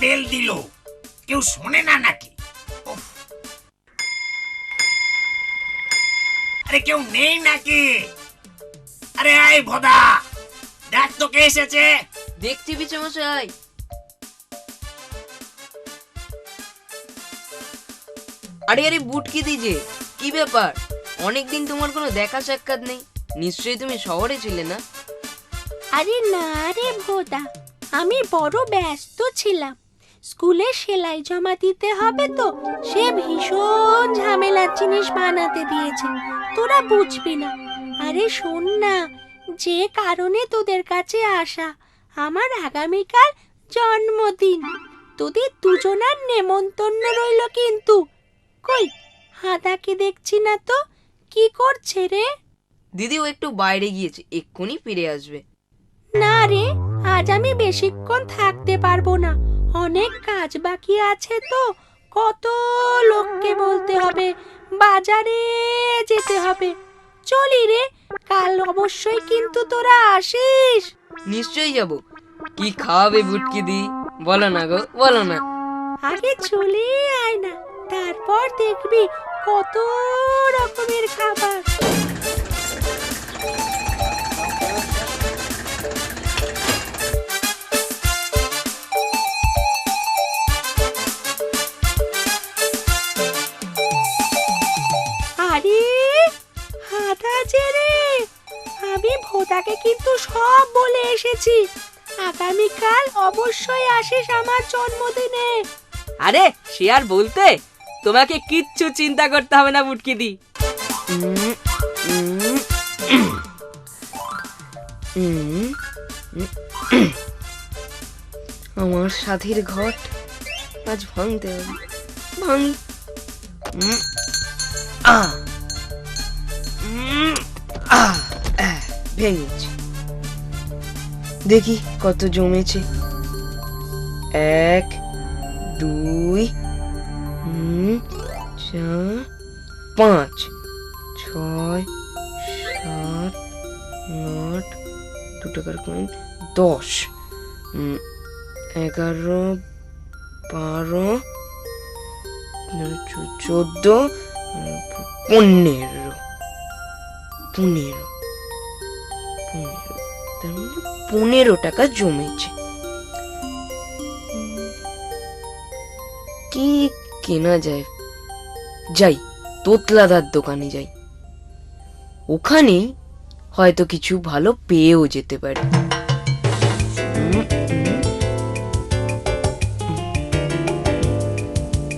Bell দিল, কেউ শোনে না নাকি? উফ, আরে কেউ নেই নাকি? আরে আয় ভোদা, দেখ তো কে এসেছে। দেখছি পিছমশাই। আরে আরে বুটকি দিজে, কি ব্যাপার? অনেকদিন তোমার কোনো দেখা সাক্ষাৎ নেই, নিশ্চয়ই তুমি শহরে ছিলে না? আরে না রে ভোদা, আমি বড় ব্যস্ত ছিলাম। স্কুলে সেলাই জমা দিতে হবে তো, সে ভীষণ ঝামেলার জিনিস বানাতে দিয়েছে, তোরা বুঝবি না। আরে শোন না, যে কারণে তোদের কাছে আসা, আমার আগামীকাল জন্মদিন। তোদের দুজনার নেমন্তন্ন রইল কিন্তু। কই হাদাকে দেখছি না তো, কি করছে রে? দিদি ও একটু বাইরে গিয়েছে, এক্ষুনি ফিরে আসবে। না রে, আজ আমি বেশিক্ষণ থাকতে পারবো না, অনেক কাজ বাকি আছে তো। কত লোককে বলতে হবে, বাজারে যেতে হবে। চলি রে, কাল অবশ্যই কিন্তু তোরা আসিস। নিশ্চয়ই যাব। কি খাওয়াবে বুটকি দি, বলো না গো, বলো না। আগে চলে আয় না, তারপর দেখবি কত রকমের খাবার। আরে হাদা যে রে, আমি ভোদাকে কিন্তু সব বলে এসেছি, আগামীকাল অবশ্যই আসিস আমার জন্মদিনে। আরে সে আর বলতে, তোমাকে কিচ্ছু চিন্তা করতে হবে না বুটকি দি। আমার সাথীর ঘট আজ ভাঙতে হবে, ভাঙি। ভেঙেছি, দেখি কত জমেছে। 1 2 4 5 6 7 8 2 টাকার কয়েন 10 11 12 14 15 তার মানে 15 টাকা জমেছে। কি কেনা যায়? যাই তোতলাদার দোকানে যাই, ওখানে হয়তো কিছু ভালো পেয়েও যেতে পারে।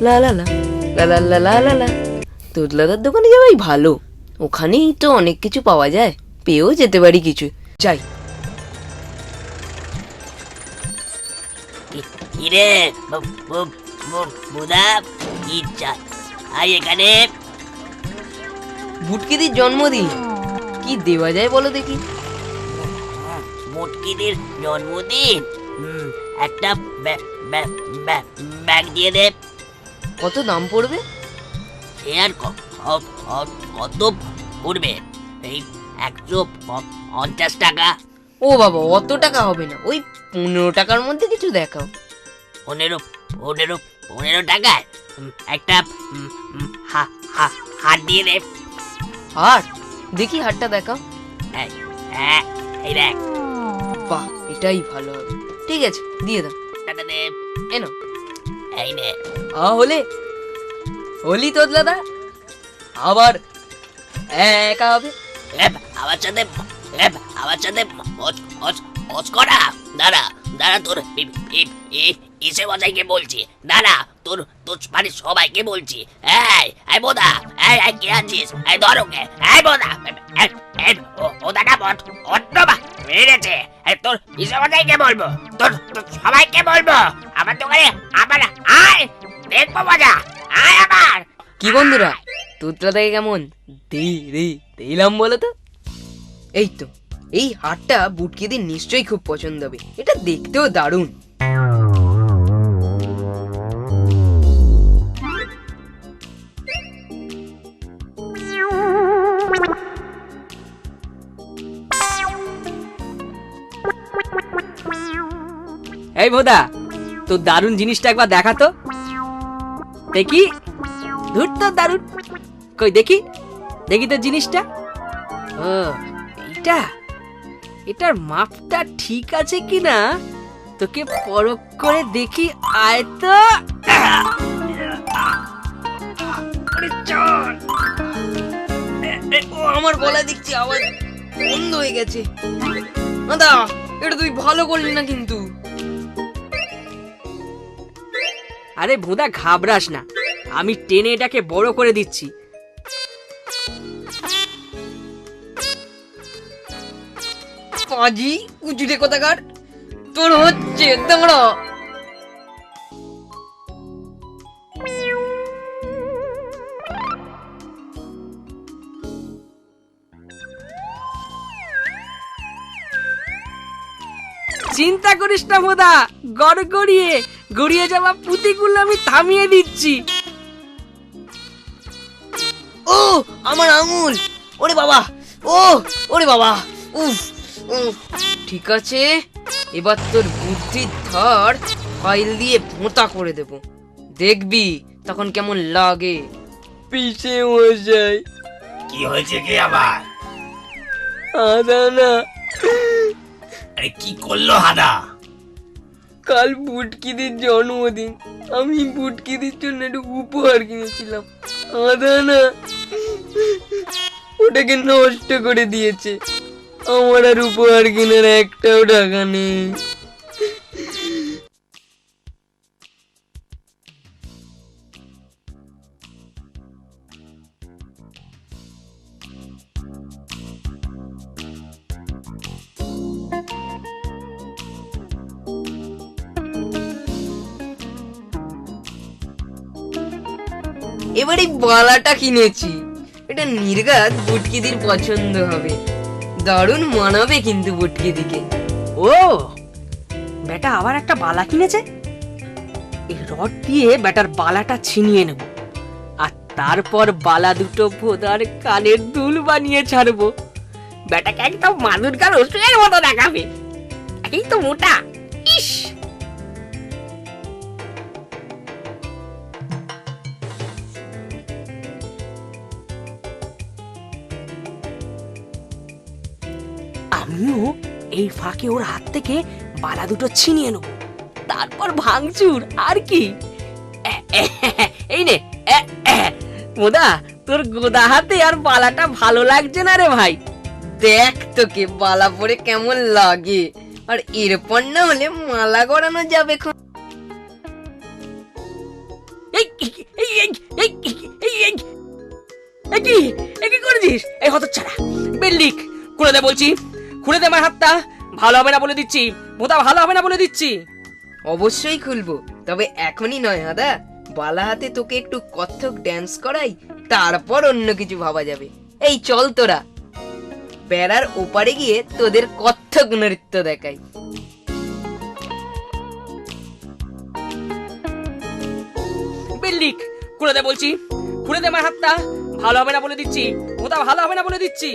লা লা লা লা লা লা লা লা লা, তোতলাদার দোকানে যাওয়াই ভালো, ওখানেই তো অনেক কিছু পাওয়া যায়, পেয়েও যেতে পারি কিছু। যাই। কিরে বুদা, কি চাই আই এখানে? বুটকিদির জন্মদিন, কি দেওয়া যায় বলো দেখি? মুটকিদের জন্মদিন, একটা ব্যাগ দিয়ে দে। কত দাম পড়বে? সে আর কত পড়বে? এই 150 টাকা। ও বাবা, অত টাকা হবে না, ওই 15 টাকার মধ্যে কিছু দেখাও। 15 টাকায় একটা হাত দিয়ে দে। হাট? দেখি হাটটা দেখাও। এই দেখ। বাহ, এটাই ভালো হবে। ঠিক আছে, দিয়ে দাও। টাকা দে। এনো, এই নে। হলে হলি তোতলাদা, আবার একা হবে। আমার সাথে মজ করা। দাঁড়া তোর ইসে মজাইকে বলছি, দাঁড়া তোর বাড়ির সবাইকে বলছি। এই বোদা, এই কে আছিস? এই ধরোকে, এই বোদা, ওদাটা অন্যবা মেরেছে। তোর ইসে মজাইকে বলবো, তোর সবাইকে বলবো আমার দোকানে। আবার আয়, দেখবো মজা, আয় আবার। কি বন্ধুরা, তোতলাদাকে কেমন দিলাম বলো তো? এই তো, এই হাটটা বুটকিদির নিশ্চয়ই খুব পছন্দ হবে, এটা দেখতেও দারুণ। এই ভোদা, তোর দারুণ জিনিসটা একবার দেখাতো দেখি। ধুর তোর দারুণ, কই দেখি দেখি তোর জিনিসটা। ও এইটা, এটার মাপটা ঠিক আছে কিনা তোকে পরখ করে দেখি। আয় তো। আরে চল। ও আমার গলা দেখছি আওয়াজ বন্ধ হয়ে গেছে। দাদা এটা তুই ভালো করলি না কিন্তু। আরে ভোদা ঘাবড়াস না, আমি টেনে এটাকে বড় করে দিচ্ছি। পাজি কুচুরে কোথাকার, তোর হচ্ছে দাঁড়া। চিন্তা করিস না ভোদা, গড়গড়িয়ে গড়িয়ে যাওয়া পুঁতিগুলো আমি থামিয়ে দিচ্ছি। ও আমার আঙুল, ওরে বাবা, ও ওরে বাবা, উফ উফ। ঠিক আছে, এবার তোর বুদ্ধির ধর ফাইল দিয়ে ভোঁতা করে দেব, দেখবি তখন কেমন লাগে। পিছে মশাই, কি হয়েছে কি আবার? আদা না, আরে কি করলো হাদা? কাল বুটকিদির জন্মদিন, আমি বুটকিদির জন্য একটু উপহার কিনেছিলাম। আদা না ওটাকে নষ্ট করে দিয়েছে। আমার আর উপহার কেনার একটাও টাকা নেই। এবার এই বালাটা কিনেছি, এটা নির্ঘাত বুটকিদির পছন্দ হবে, দারুণ মানাবে কিন্তু বুটকিদিকে। ও বেটা আবার একটা বালা কিনেছে, এই রড দিয়ে বেটার বালাটা ছিনিয়ে নেব, আর তারপর বালা দুটো ভোদার কানের দুল বানিয়ে ছাড়বো। বেটাকে একদম মাদুরকার ওষুধের মতো দেখাবে, এই তো মোটা। ইস আমিও এই ফাঁকে ওর হাত থেকে বালা দুটো ছিনিয়ে নেব, তারপর ভাঙচুর। আর কি এই নে মোদা, তোর গোদা হাতে আর বালাটা ভালো লাগছে না রে ভাই। দেখ তোকে বালা পরে কেমন লাগে, আর এরপর না হলে মালা গড়ানো যাবে। এই এই এই এই এই এই এই কি এই কি করেছিস? এই হতচ্ছাড়া বেল্লিক, খুলে দে বলছি, খুলে দে আমার হাতটা। ভালো হবে না বলে দিচ্ছি মোদা, ভালো হবে না বলে দিচ্ছি। অবশ্যই খুলবো, তবে এখনই নয় দাদা। বালা হাতে তোকে একটু কত্থক ড্যান্স করাই, তারপর অন্য কিছু ভাবা যাবে। এই চল তোরা বেড়ার ওপারে গিয়ে তোদের কত্থক নৃত্য দেখাই। বেল্লিক, খুলে দে বলছি, খুলে দে আমার হাতটা। ভালো হবে না বলে দিচ্ছি মোদা, ভালো হবে না বলে দিচ্ছি।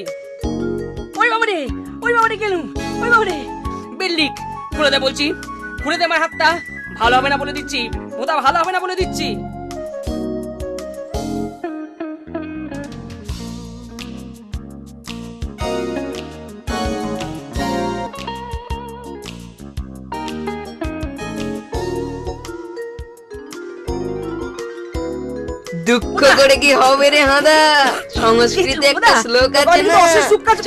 ওই বাবারে, ওই বাবারে গেলুম, ওই বাবারে। বেল্লিক, খুলে দে বলছি, খুলে দে আমার হাতটা। ভালো হবে না বলে দিচ্ছি মোদা, ভালো হবে না বলে দিচ্ছি। দুঃখ করে কি হবে রে হাদা, সংস্কৃতে একটা শ্লোক আছে না,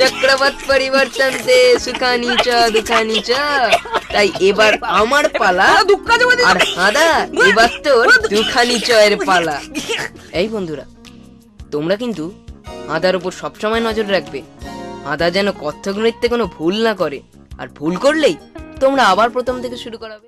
চক্রবৎ পরিবর্তনতে সুখানি চ দুঃখানি চ। তাই এবার আমার পালা, আর হাদা এবার তোর দুখানি চ এর পালা। এই বন্ধুরা, তোমরা কিন্তু হাদার উপর সবসময় নজর রাখবে, হাদা যেন কত্থক নৃত্যে কোনো ভুল না করে, আর ভুল করলেই তোমরা আবার প্রথম থেকে শুরু করাবে।